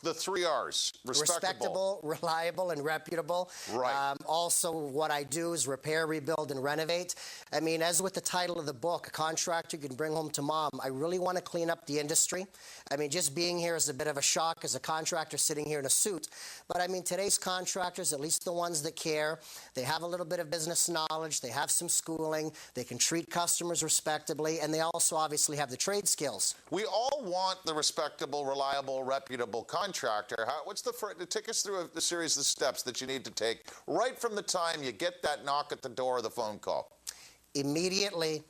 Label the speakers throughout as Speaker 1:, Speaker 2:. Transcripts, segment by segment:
Speaker 1: the 3 R's.
Speaker 2: Respectable, reliable, and reputable.
Speaker 1: Right.
Speaker 2: Also, what I do is repair, rebuild, and renovate. I mean, as with the title of the book, a contractor you can bring home to mom, I really want to clean up the industry. I mean, just being here is a bit of a shock as a contractor sitting here in a suit. But I mean, today's contractors, at least the ones that care, they have a little bit of business knowledge, they have some schooling, they can treat customers respectably, and they also obviously have the trade skills.
Speaker 1: We all want the respectable, reliable, reputable contractor. Take us through a series of steps that you need to take right from the time you get that knock at the door or the phone call.
Speaker 2: Immediately,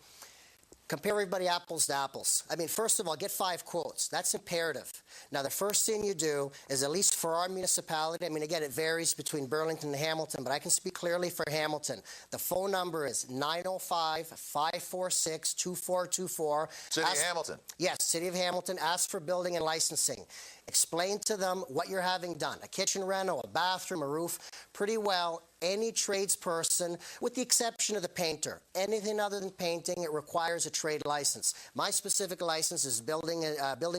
Speaker 2: compare everybody apples to apples. I mean, first of all, get 5 quotes. That's imperative. Now, the first thing you do is, at least for our municipality, I mean, again, it varies between Burlington and Hamilton, but I can speak clearly for Hamilton. The phone number is 905-546-2424.
Speaker 1: City of Hamilton?
Speaker 2: Yes, City of Hamilton. Ask for building and licensing. Explain to them what you're having done. A kitchen reno, a bathroom, a roof. Pretty well, any tradesperson, with the exception of the painter. Anything other than painting, it requires a trade license. My specific license is building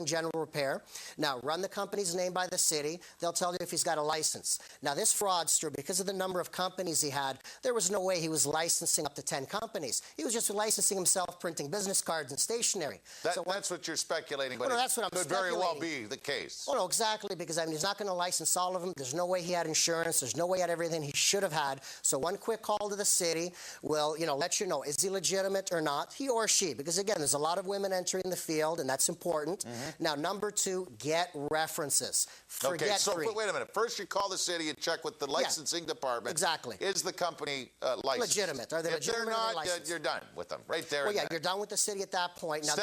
Speaker 2: general repair. Now, run the company's name by the city. They'll tell you if he's got a license. Now, this fraudster, because of the number of companies he had, there was no way he was licensing up to 10 companies. He was just licensing himself, printing business cards and stationery.
Speaker 1: That's what you're speculating, but
Speaker 2: that's what I'm
Speaker 1: could very well be the case.
Speaker 2: Oh, no, exactly, because I mean, he's not going to license all of them. There's no way he had insurance. There's no way he had everything he should have had. So one quick call to the city will, let you know, is he legitimate or not, he or she, because again, there's a lot of women entering the field, and that's important. Now, number 2, get references. Forget
Speaker 1: so wait a minute. First, you call the city and check with the licensing department.
Speaker 2: Exactly.
Speaker 1: Is the company licensed?
Speaker 2: Legitimate? Are they legitimate?
Speaker 1: If they're not, you're done with them right there.
Speaker 2: Well, yeah, you're done with the city at that point. Now,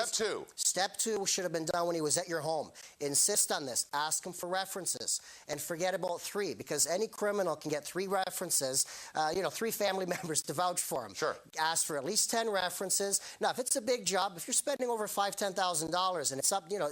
Speaker 2: Step 2 should have been done when he was at your home. Insist on this. Ask him for references, and forget about 3, because any criminal can get 3 references. 3 family members to vouch for him.
Speaker 1: Sure.
Speaker 2: Ask for at least 10 references. Now, if it's a big job, if you're spending over $5,000-$10,000, and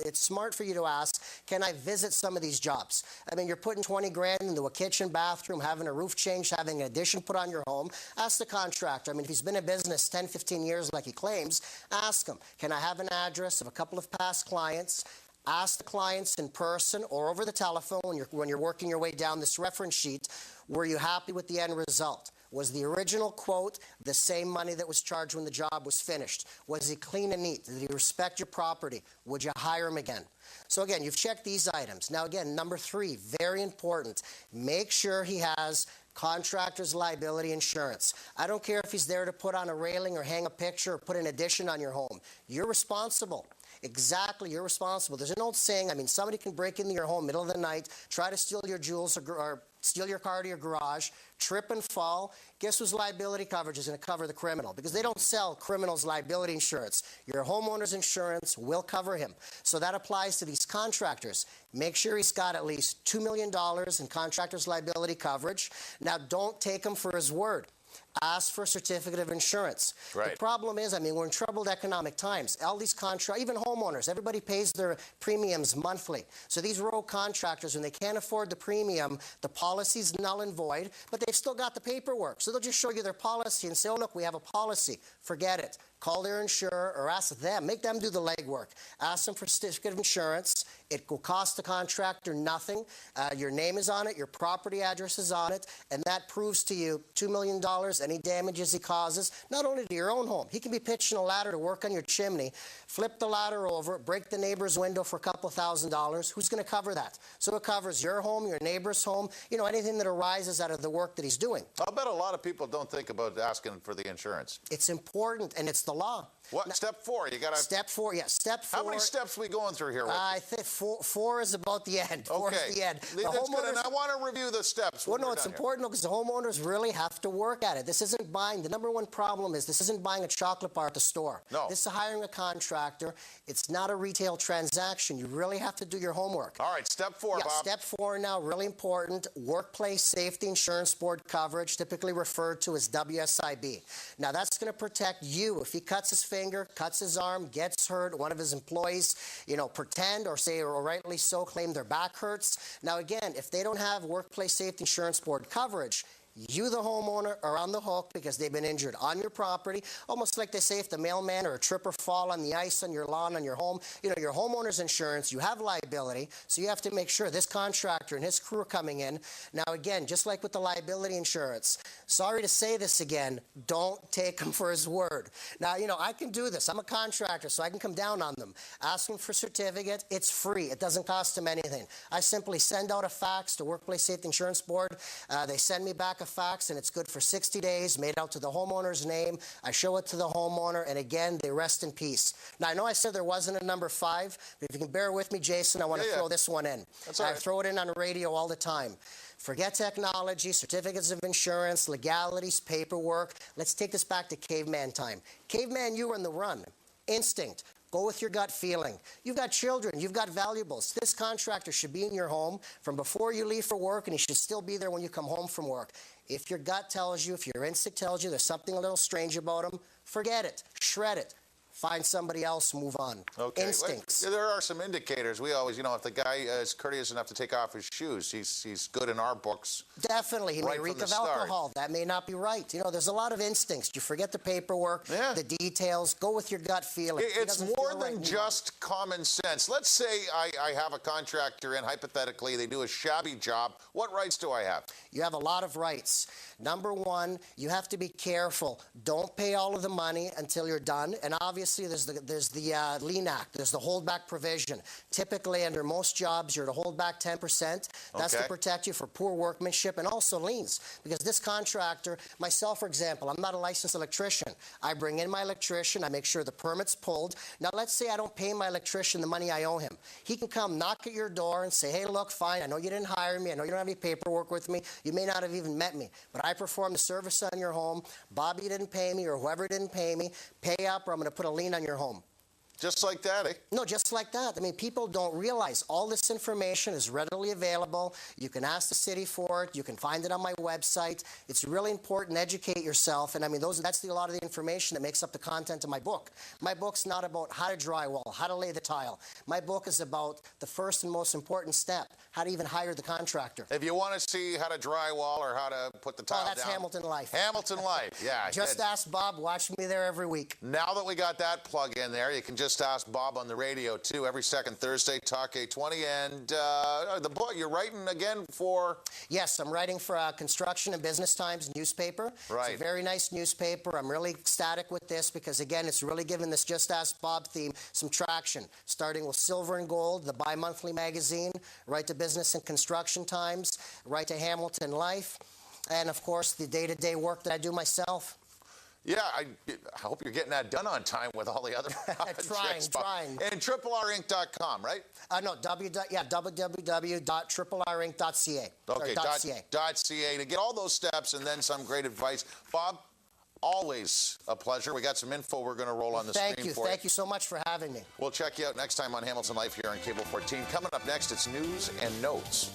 Speaker 2: it's smart for you to ask, can I visit some of these jobs? I mean, you're putting 20 grand into a kitchen, bathroom, having a roof changed, having an addition put on your home. Ask the contractor. I mean, if he's been in business 10, 15 years like he claims, ask him, can I have an address of a couple of past clients? Ask the clients in person or over the telephone when you're working your way down this reference sheet, were you happy with the end result? Was the original quote the same money that was charged when the job was finished? Was he clean and neat? Did he respect your property? Would you hire him again? So again, you've checked these items. Now again, number 3, very important. Make sure he has contractor's liability insurance. I don't care if he's there to put on a railing or hang a picture or put an addition on your home. You're responsible. Exactly, you're responsible. There's an old saying, I mean, somebody can break into your home middle of the night, try to steal your jewels or steal your car to your garage, trip and fall. Guess whose liability coverage is going to cover the criminal? Because they don't sell criminals' liability insurance. Your homeowner's insurance will cover him. So that applies to these contractors. Make sure he's got at least $2 million in contractor's liability coverage. Now, don't take him for his word. Ask for a certificate of insurance.
Speaker 1: Right.
Speaker 2: The problem is, I mean, we're in troubled economic times. All these even homeowners, everybody pays their premiums monthly. So these rogue contractors, when they can't afford the premium, the policy's null and void, but they've still got the paperwork. So they'll just show you their policy and say, oh, look, we have a policy. Forget it. Call their insurer or ask them. Make them do the legwork. Ask them for a certificate of insurance. It will cost the contractor nothing. Your name is on it. Your property address is on it. And that proves to you $2 million, any damages he causes, not only to your own home. He can be pitching a ladder to work on your chimney, flip the ladder over, break the neighbor's window for a couple $1,000s. Who's going to cover that? So it covers your home, your neighbor's home, anything that arises out of the work that he's doing.
Speaker 1: I'll bet a lot of people don't think about asking for the insurance.
Speaker 2: It's important, and it's the law.
Speaker 1: What? Now, step 4, you got to...
Speaker 2: Step 4, yeah. Step 4...
Speaker 1: How many steps are we going through here?
Speaker 2: I think four is about the end.
Speaker 1: Okay.
Speaker 2: 4 is the end.
Speaker 1: That's good, and I want to review the steps.
Speaker 2: Well, no, it's important because the homeowners really have to work at it. This isn't buying... The number one problem is this isn't buying a chocolate bar at the store.
Speaker 1: No.
Speaker 2: This is hiring a contractor. It's not a retail transaction. You really have to do your homework.
Speaker 1: All right, step 4, Bob.
Speaker 2: Step 4 now, really important. Workplace Safety Insurance Board coverage, typically referred to as WSIB. Now, that's going to protect you. If he cuts his finger, cuts his arm, gets hurt, one of his employees, pretend or say, or rightly so, claim their back hurts. Now, again, if they don't have Workplace Safety Insurance Board coverage, you, the homeowner, are on the hook because they've been injured on your property. Almost like they say if the mailman or a tripper fall on the ice on your lawn, on your home, you know, your homeowner's insurance, you have liability, so you have to make sure this contractor and his crew are coming in. Now, again, just like with the liability insurance, sorry to say this again, don't take him for his word. Now, you know, I can do this. I'm a contractor, so I can come down on them. Ask them for certificate. It's free. It doesn't cost them anything. I simply send out a fax to Workplace Safety Insurance Board. They send me back a fax, and it's good for 60 days, made out to the homeowner's name. I show it to the homeowner, and again, they rest in peace. Now, I know I said there wasn't a number 5, but if you can bear with me, Jason, I want to throw this one in.
Speaker 1: That's all right.
Speaker 2: I throw it in on the radio all the time. Forget technology, certificates of insurance, legalities, paperwork. Let's take this back to caveman time. Caveman, you were on the run. Instinct. Go with your gut feeling. You've got children. You've got valuables. This contractor should be in your home from before you leave for work, and he should still be there when you come home from work. If your gut tells you, if your instinct tells you there's something a little strange about him, forget it. Shred it. Find somebody else, move on.
Speaker 1: Okay.
Speaker 2: Instincts.
Speaker 1: Well, there are some indicators. We always, you know, if the guy is courteous enough to take off his shoes, he's good in our books.
Speaker 2: Definitely. He may reek of alcohol. That may not be right. You know, there's a lot of instincts. You forget the paperwork, the details. Go with your gut feeling.
Speaker 1: It's more than just common sense. Let's say I have a contractor in, hypothetically, they do a shabby job. What rights do I have?
Speaker 2: You have a lot of rights. Number 1, you have to be careful. Don't pay all of the money until you're done. And obviously, there's the Lien Act. There's the holdback provision. Typically, under most jobs, you're to hold back 10%. That's to protect you for poor workmanship and also liens. Because this contractor, myself, for example, I'm not a licensed electrician. I bring in my electrician. I make sure the permit's pulled. Now, let's say I don't pay my electrician the money I owe him. He can come knock at your door and say, hey, look, fine, I know you didn't hire me. I know you don't have any paperwork with me. You may not have even met me. But I perform the service on your home. Bobby didn't pay me or whoever didn't pay me. Pay up or I'm going to put a lien on your home.
Speaker 1: Just like that, eh?
Speaker 2: No, just like that. I mean, people don't realize all this information is readily available. You can ask the city for it. You can find it on my website. It's really important to educate yourself. And I mean, that's a lot of the information that makes up the content of my book. My book's not about how to drywall, how to lay the tile. My book is about the first and most important step, how to even hire the contractor.
Speaker 1: If you want to see how to drywall or how to put the tile down.
Speaker 2: Oh, that's Hamilton Life.
Speaker 1: Hamilton Life, yeah.
Speaker 2: Just ask Bob. Watch me there every week.
Speaker 1: Now that we got that plug in there, you can just ask Bob on the radio, too, every second Thursday, Talk 820. And the book, you're writing again for?
Speaker 2: Yes, I'm writing for Construction and Business Times newspaper.
Speaker 1: Right.
Speaker 2: It's a very nice newspaper. I'm really ecstatic with this because, again, it's really giving this Just Ask Bob theme some traction, starting with Silver and Gold, the bi-monthly magazine, right to Business and Construction Times, right to Hamilton Life, and, of course, the day-to-day work that I do myself.
Speaker 1: Yeah, I hope you're getting that done on time with all the other projects.
Speaker 2: Trying.
Speaker 1: And triplerinc.com, right?
Speaker 2: No, www.triplerinc.ca.
Speaker 1: Okay, .ca to get all those steps and then some great advice. Bob, always a pleasure. We got some info we're going to roll on the screen for you.
Speaker 2: Thank you so much for having me.
Speaker 1: We'll check you out next time on Hamilton Life here on Cable 14. Coming up next, it's News and Notes.